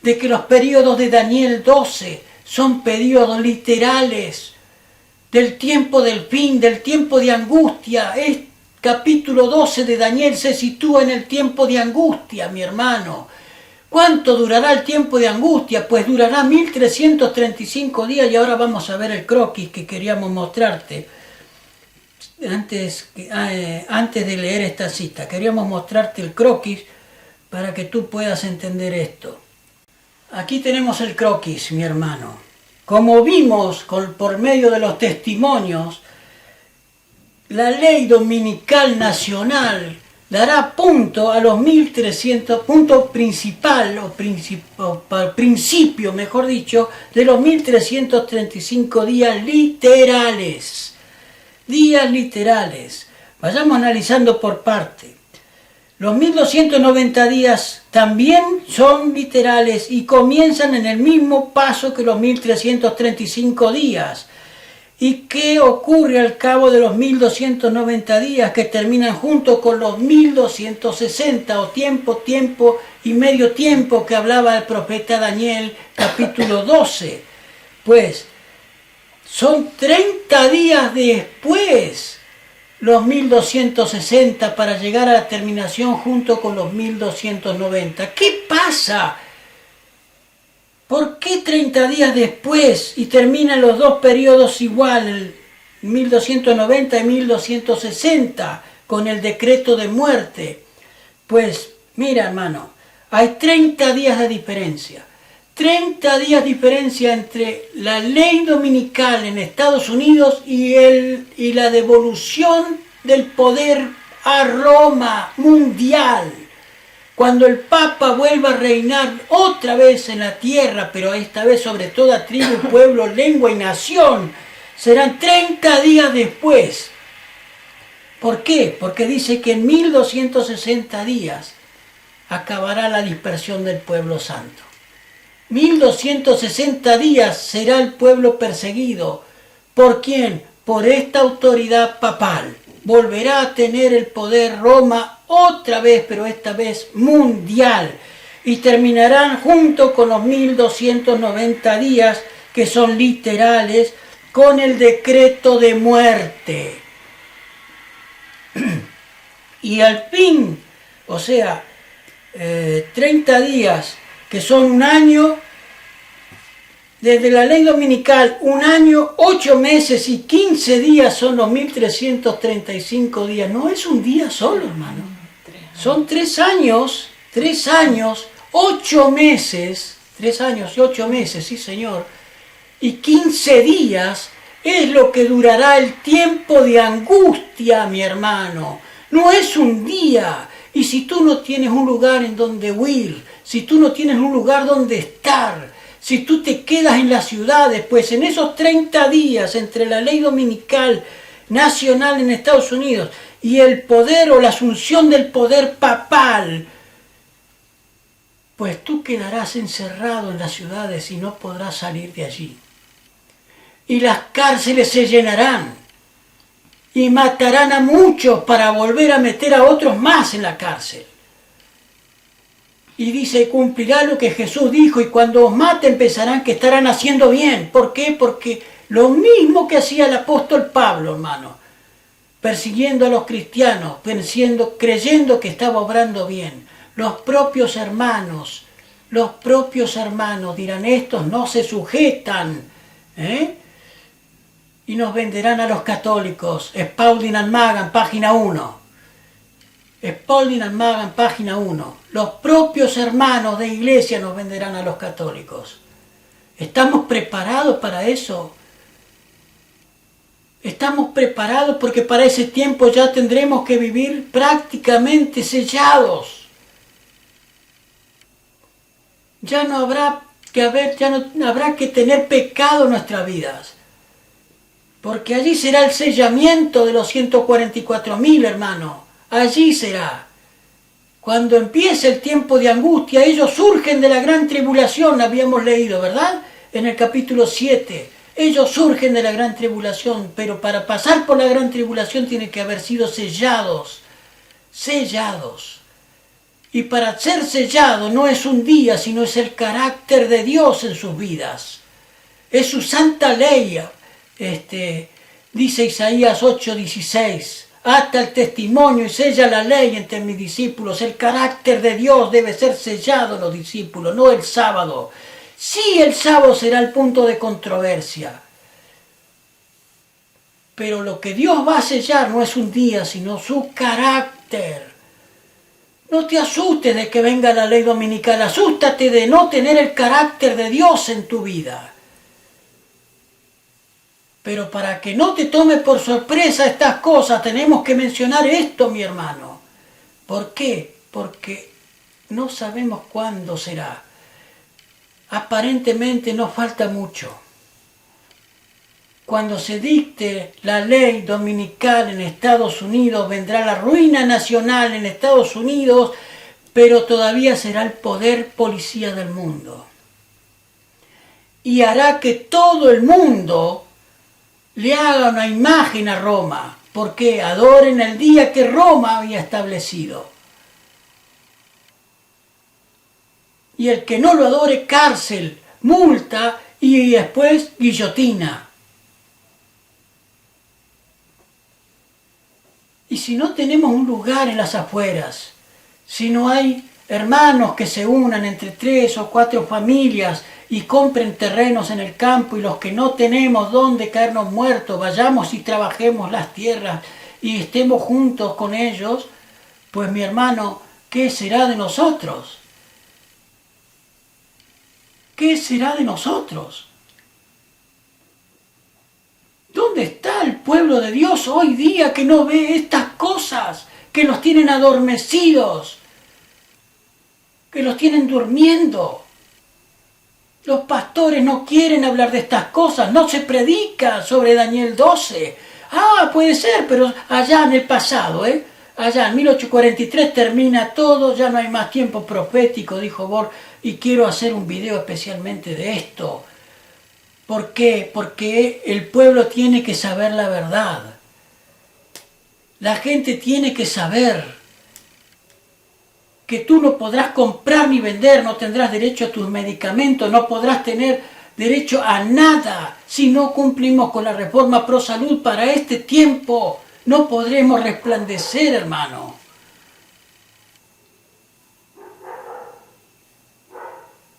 de que los periodos de Daniel 12 son periodos literales del tiempo del fin, del tiempo de angustia. Capítulo 12 de Daniel se sitúa en el tiempo de angustia, mi hermano. ¿Cuánto durará el tiempo de angustia? Pues durará 1335 días y ahora vamos a ver el croquis que queríamos mostrarte. Antes de leer esta cita, queríamos mostrarte el croquis para que tú puedas entender esto. Aquí tenemos el croquis, mi hermano. Como vimos por medio de los testimonios, la ley dominical nacional dará punto a los 1300, punto principal principio, mejor dicho, de los 1335 días literales. Días literales. Vayamos analizando por parte. Los 1290 días también son literales y comienzan en el mismo paso que los 1335 días. ¿Y qué ocurre al cabo de los 1290 días que terminan junto con los 1260 o tiempo y medio tiempo que hablaba el profeta Daniel capítulo 12? Pues son 30 días después los 1260 para llegar a la terminación junto con los 1290. ¿Qué pasa? ¿Por qué 30 días después y terminan los dos periodos igual, 1290 y 1260, con el decreto de muerte? Pues mira, hermano, hay 30 días de diferencia. 30 días de diferencia entre la ley dominical en Estados Unidos y la devolución del poder a Roma mundial. Cuando el Papa vuelva a reinar otra vez en la tierra, pero esta vez sobre toda tribu, pueblo, lengua y nación, serán 30 días después. ¿Por qué? Porque dice que en 1260 días acabará la dispersión del pueblo santo. 1260 días será el pueblo perseguido. ¿Por quién? Por esta autoridad papal. Volverá a tener el poder Roma otra vez, pero esta vez mundial. Y terminarán junto con los 1290 días, que son literales, con el decreto de muerte. Y al fin, o sea, 30 días, que son un año, desde la ley dominical, un año, 8 meses y 15 días son los 1335 días. No es un día solo, hermano. Son 3 años, 8 meses, 3 años y 8 meses, sí señor, y 15 días es lo que durará el tiempo de angustia, mi hermano. No es un día. Y si tú no tienes un lugar en donde huir, si tú no tienes un lugar donde estar, si tú te quedas en las ciudades, pues en esos 30 días entre la ley dominical nacional en Estados Unidos y el poder o la asunción del poder papal, pues tú quedarás encerrado en las ciudades y no podrás salir de allí. Y las cárceles se llenarán y matarán a muchos para volver a meter a otros más en la cárcel. Y dice, cumplirá lo que Jesús dijo, y cuando os maten pensarán que estarán haciendo bien. ¿Por qué? Porque lo mismo que hacía el apóstol Pablo, hermano, persiguiendo a los cristianos, creyendo que estaba obrando bien. Los propios hermanos dirán, estos no se sujetan, y nos venderán a los católicos. Spalding and Magan, página 1. Spalding and Magan, página 1. Los propios hermanos de iglesia nos venderán a los católicos. ¿Estamos preparados para eso? Estamos preparados porque para ese tiempo ya tendremos que vivir prácticamente sellados. Ya no habrá que tener pecado en nuestras vidas. Porque allí será el sellamiento de los 144.000, hermano. Allí será. Cuando empiece el tiempo de angustia, ellos surgen de la gran tribulación, habíamos leído, ¿verdad? En el capítulo 7. Ellos surgen de la gran tribulación, pero para pasar por la gran tribulación tienen que haber sido sellados sellados. Y para ser sellado no es un día, sino es el carácter de Dios en sus vidas. Es su santa ley. Dice Isaías 8:16, ata el testimonio y sella la ley entre mis discípulos. El carácter de Dios debe ser sellado en los discípulos, no el sábado. Sí, el sábado será el punto de controversia. Pero lo que Dios va a sellar no es un día, sino su carácter. No te asustes de que venga la ley dominical, asústate de no tener el carácter de Dios en tu vida. Pero para que no te tome por sorpresa estas cosas, tenemos que mencionar esto, mi hermano. ¿Por qué? Porque no sabemos cuándo será. Aparentemente nos falta mucho. Cuando se dicte la ley dominical en Estados Unidos, vendrá la ruina nacional en Estados Unidos, pero todavía será el poder policía del mundo. Y hará que todo el mundo le haga una imagen a Roma, porque adoren el día que Roma había establecido. Y el que no lo adore, cárcel, multa y después guillotina. Y si no tenemos un lugar en las afueras, si no hay hermanos que se unan entre 3 o 4 familias y compren terrenos en el campo, y los que no tenemos dónde caernos muertos, vayamos y trabajemos las tierras y estemos juntos con ellos, pues mi hermano, ¿qué será de nosotros? ¿Qué será de nosotros? ¿Dónde está el pueblo de Dios hoy día que no ve estas cosas, que los tienen adormecidos, que los tienen durmiendo? Los pastores no quieren hablar de estas cosas, no se predica sobre Daniel 12. Puede ser, pero allá en el pasado, allá en 1843 termina todo, ya no hay más tiempo profético, dijo Bohr, y quiero hacer un video especialmente de esto. ¿Por qué? Porque el pueblo tiene que saber la verdad. La gente tiene que saber que tú no podrás comprar ni vender, no tendrás derecho a tus medicamentos, no podrás tener derecho a nada si no cumplimos con la reforma pro salud para este tiempo. No podremos resplandecer, hermano.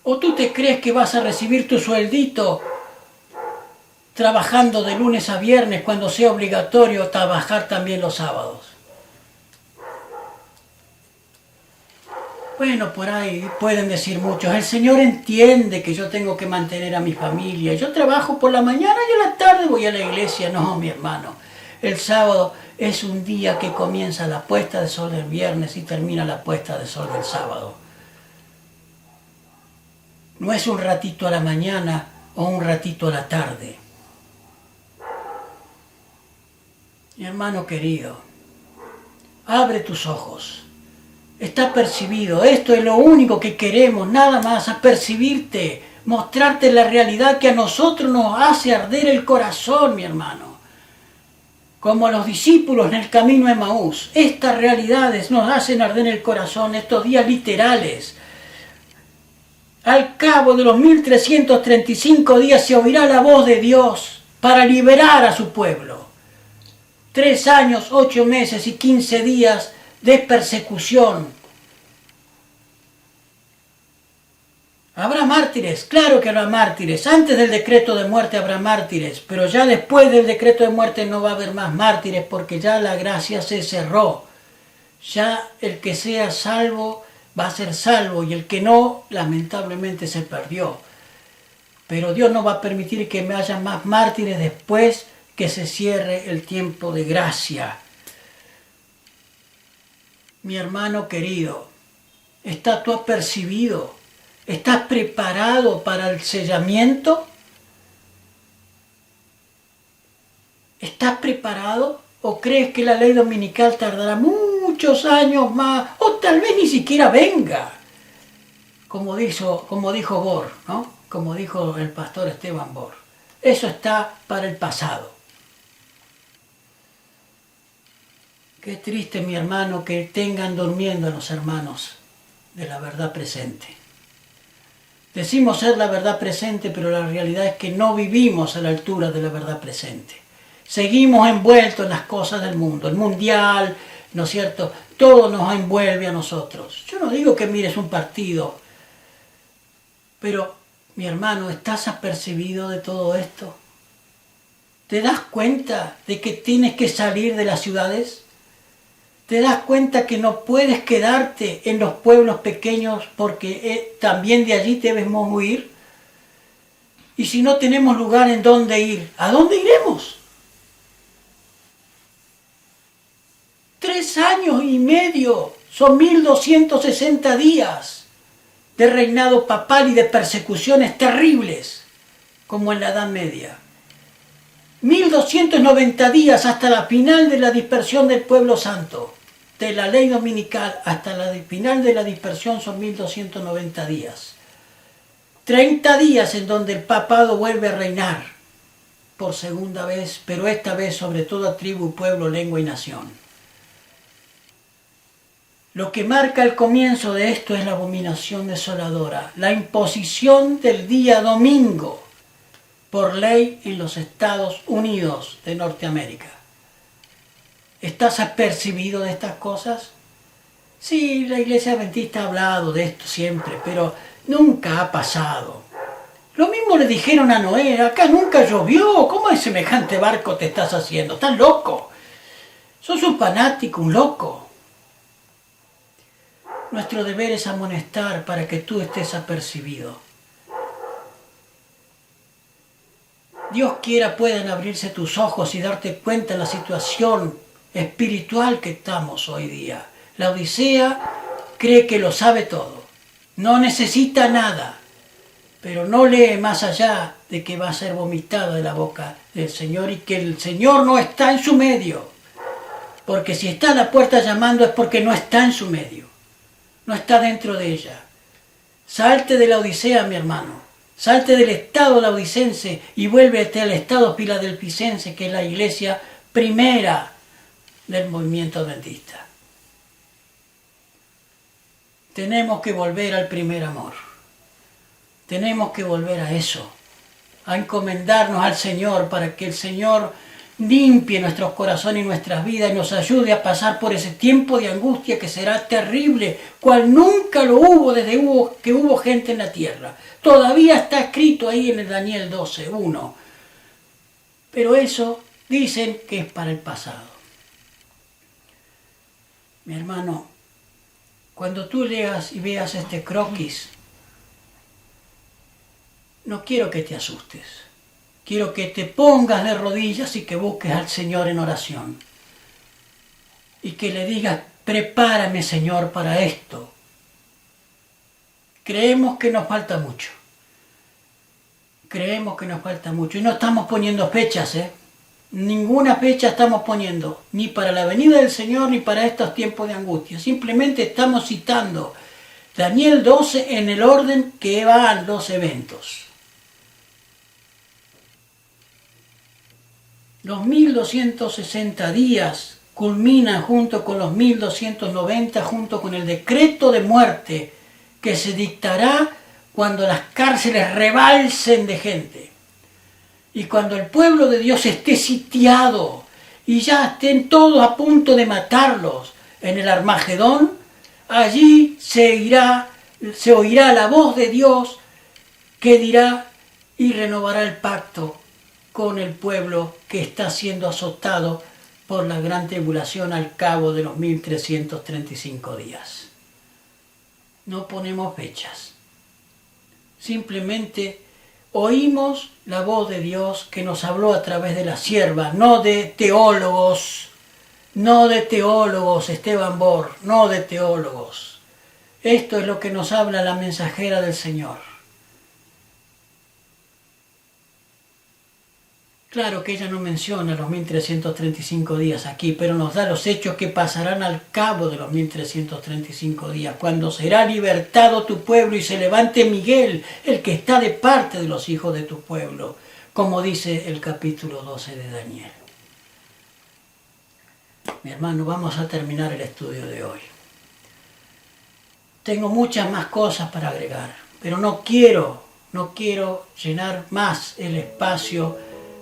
¿O tú te crees que vas a recibir tu sueldito trabajando de lunes a viernes cuando sea obligatorio trabajar también los sábados? Bueno, por ahí pueden decir muchos, el Señor entiende que yo tengo que mantener a mi familia. Yo trabajo por la mañana y a la tarde voy a la iglesia. No, mi hermano. El sábado es un día que comienza la puesta de sol del viernes y termina la puesta de sol del sábado. No es un ratito a la mañana o un ratito a la tarde. Mi hermano querido, abre tus ojos. Está percibido, esto es lo único que queremos, nada más, a percibirte, mostrarte la realidad que a nosotros nos hace arder el corazón, mi hermano. Como a los discípulos en el camino de Emaús, estas realidades nos hacen arder el corazón, estos días literales. Al cabo de los 1335 días se oirá la voz de Dios para liberar a su pueblo. 3 años, 8 meses y 15 días de persecución. ¿Habrá mártires? Claro que habrá mártires. Antes del decreto de muerte habrá mártires, pero ya después del decreto de muerte no va a haber más mártires porque ya la gracia se cerró. Ya el que sea salvo va a ser salvo y el que no, lamentablemente se perdió. Pero Dios no va a permitir que me haya más mártires después que se cierre el tiempo de gracia. Mi hermano querido, ¿estás tú apercibido? ¿Estás preparado para el sellamiento? ¿Estás preparado? ¿O crees que la ley dominical tardará muchos años más? O tal vez ni siquiera venga. Como dijo Bohr, ¿no? Como dijo el pastor Esteban Bohr. Eso está para el pasado. Qué triste, mi hermano, que tengan durmiendo a los hermanos de la verdad presente. Decimos ser la verdad presente, pero la realidad es que no vivimos a la altura de la verdad presente. Seguimos envueltos en las cosas del mundo, el mundial, ¿no es cierto? Todo nos envuelve a nosotros. Yo no digo que mires un partido, pero, mi hermano, ¿estás apercibido de todo esto? ¿Te das cuenta de que tienes que salir de las ciudades? ¿Te das cuenta que no puedes quedarte en los pueblos pequeños porque también de allí debemos huir? Y si no tenemos lugar en donde ir, ¿a dónde iremos? 3 años y medio, son 1260 días de reinado papal y de persecuciones terribles, como en la Edad Media. 1290 días hasta la final de la dispersión del pueblo santo. De la ley dominical hasta la final de la dispersión son 1290 días. 30 días en donde el papado vuelve a reinar por segunda vez, pero esta vez sobre toda tribu, pueblo, lengua y nación. Lo que marca el comienzo de esto es la abominación desoladora, la imposición del día domingo por ley en los Estados Unidos de Norteamérica. ¿Estás apercibido de estas cosas? Sí, la Iglesia Adventista ha hablado de esto siempre, pero nunca ha pasado. Lo mismo le dijeron a Noé, acá nunca llovió, ¿cómo es semejante barco te estás haciendo? ¿Estás loco? Sos un fanático, un loco. Nuestro deber es amonestar para que tú estés apercibido. Dios quiera puedan abrirse tus ojos y darte cuenta de la situación espiritual que estamos hoy día. La Odisea cree que lo sabe todo, no necesita nada, pero no lee más allá de que va a ser vomitada de la boca del Señor y que el Señor no está en su medio, porque si está a la puerta llamando es porque no está en su medio, no está dentro de ella. Salte de la Odisea, mi hermano, salte del estado laodicense y vuélvete al estado filadelficense, que es la iglesia primera del movimiento adventista. Tenemos que volver al primer amor. Tenemos que volver a eso, a encomendarnos al Señor para que el Señor limpie nuestros corazones y nuestras vidas y nos ayude a pasar por ese tiempo de angustia que será terrible, cual nunca lo hubo desde que hubo gente en la tierra. Todavía está escrito ahí en el Daniel 12:1. Pero eso dicen que es para el pasado. Mi hermano, cuando tú leas y veas este croquis, no quiero que te asustes. Quiero que te pongas de rodillas y que busques al Señor en oración. Y que le digas, prepárame, Señor, para esto. Creemos que nos falta mucho. Creemos que nos falta mucho. Y no estamos poniendo fechas, Ninguna fecha estamos poniendo, ni para la venida del Señor, ni para estos tiempos de angustia. Simplemente estamos citando Daniel 12 en el orden que van los eventos. Los 1260 días culminan junto con los 1290, junto con el decreto de muerte que se dictará cuando las cárceles rebalsen de gente. Y cuando el pueblo de Dios esté sitiado y ya estén todos a punto de matarlos en el Armagedón, allí se oirá la voz de Dios que dirá y renovará el pacto con el pueblo que está siendo azotado por la gran tribulación al cabo de los 1335 días. No ponemos fechas. Simplemente oímos la voz de Dios que nos habló a través de la sierva, no de teólogos, Esteban Bor, no de teólogos. Esto es lo que nos habla la mensajera del Señor. Claro que ella no menciona los 1335 días aquí, pero nos da los hechos que pasarán al cabo de los 1335 días, cuando será libertado tu pueblo y se levante Miguel, el que está de parte de los hijos de tu pueblo, como dice el capítulo 12 de Daniel. Mi hermano, vamos a terminar el estudio de hoy. Tengo muchas más cosas para agregar, pero no quiero llenar más el espacio.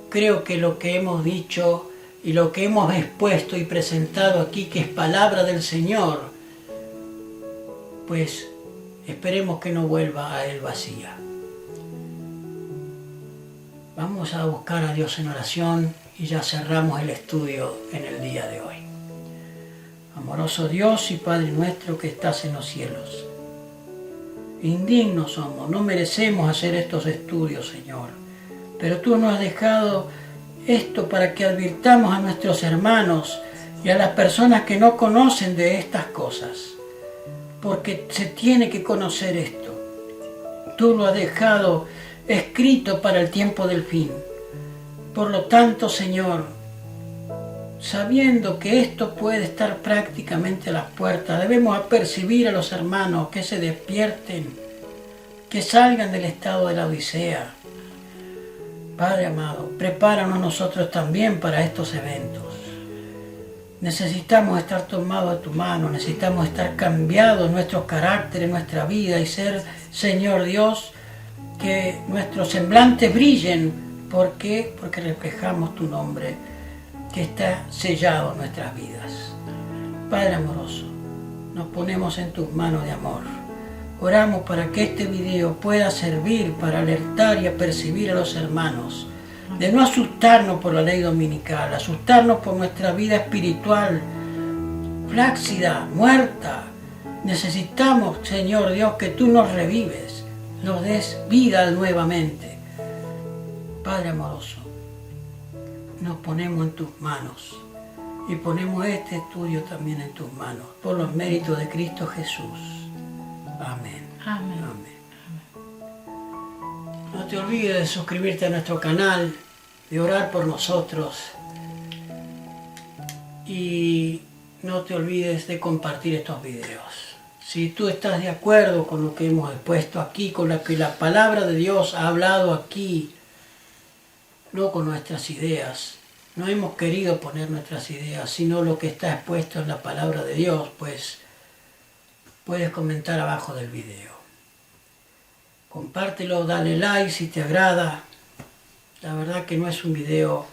Creo que lo que hemos dicho y lo que hemos expuesto y presentado aquí, que es palabra del Señor, pues esperemos que no vuelva a Él vacía. Vamos a buscar a Dios en oración y ya cerramos el estudio en el día de hoy. Amoroso Dios y Padre nuestro que estás en los cielos, indignos somos, no merecemos hacer estos estudios, Señor, pero tú nos has dejado esto para que advirtamos a nuestros hermanos y a las personas que no conocen de estas cosas, porque se tiene que conocer esto. Tú lo has dejado escrito para el tiempo del fin. Por lo tanto, Señor, sabiendo que esto puede estar prácticamente a las puertas, debemos apercibir a los hermanos que se despierten, que salgan del estado de la Odisea. Padre amado, prepáranos nosotros también para estos eventos. Necesitamos estar tomados de tu mano, necesitamos estar cambiados nuestros caracteres, nuestra vida y ser, Señor Dios, que nuestros semblantes brillen. ¿Por qué? Porque reflejamos tu nombre que está sellado en nuestras vidas. Padre amoroso, nos ponemos en tus manos de amor. Oramos para que este video pueda servir para alertar y apercibir a los hermanos, de no asustarnos por la ley dominical, asustarnos por nuestra vida espiritual, flácida, muerta. Necesitamos, Señor Dios, que tú nos revives, nos des vida nuevamente. Padre amoroso, nos ponemos en tus manos y ponemos este estudio también en tus manos, por los méritos de Cristo Jesús. Amén. Amén. Amén. No te olvides de suscribirte a nuestro canal, de orar por nosotros y no te olvides de compartir estos videos. Si tú estás de acuerdo con lo que hemos expuesto aquí, con lo que la palabra de Dios ha hablado aquí, no con nuestras ideas, no hemos querido poner nuestras ideas, sino lo que está expuesto en la palabra de Dios, pues puedes comentar abajo del video. Compártelo, dale like si te agrada. La verdad que no es un video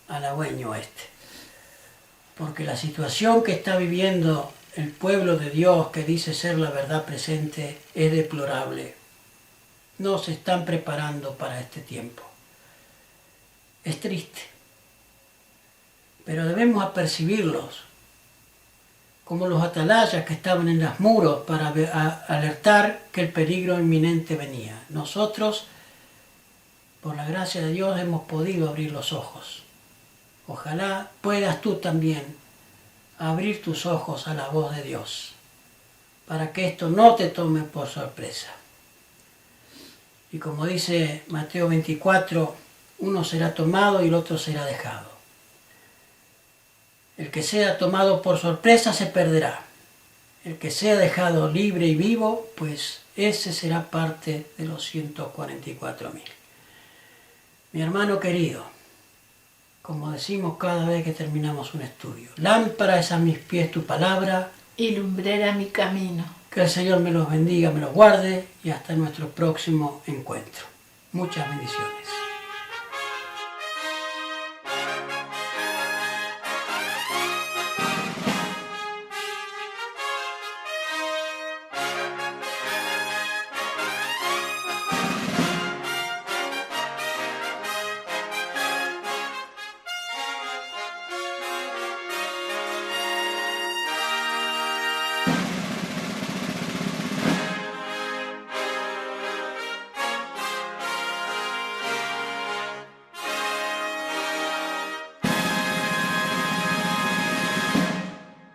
halagüeño este, porque la situación que está viviendo el pueblo de Dios, que dice ser la verdad presente, es deplorable. No se están preparando para este tiempo. Es triste, pero debemos apercibirlos como los atalayas que estaban en los muros para alertar que el peligro inminente venía. Nosotros, por la gracia de Dios, hemos podido abrir los ojos. Ojalá puedas tú también abrir tus ojos a la voz de Dios, para que esto no te tome por sorpresa. Y como dice Mateo 24, uno será tomado y el otro será dejado. El que sea tomado por sorpresa se perderá. El que sea dejado libre y vivo, pues ese será parte de los 144.000. Mi hermano querido, como decimos cada vez que terminamos un estudio, lámpara es a mis pies tu palabra Y lumbrera mi camino. Que el Señor me los bendiga, me los guarde y hasta nuestro próximo encuentro. Muchas bendiciones.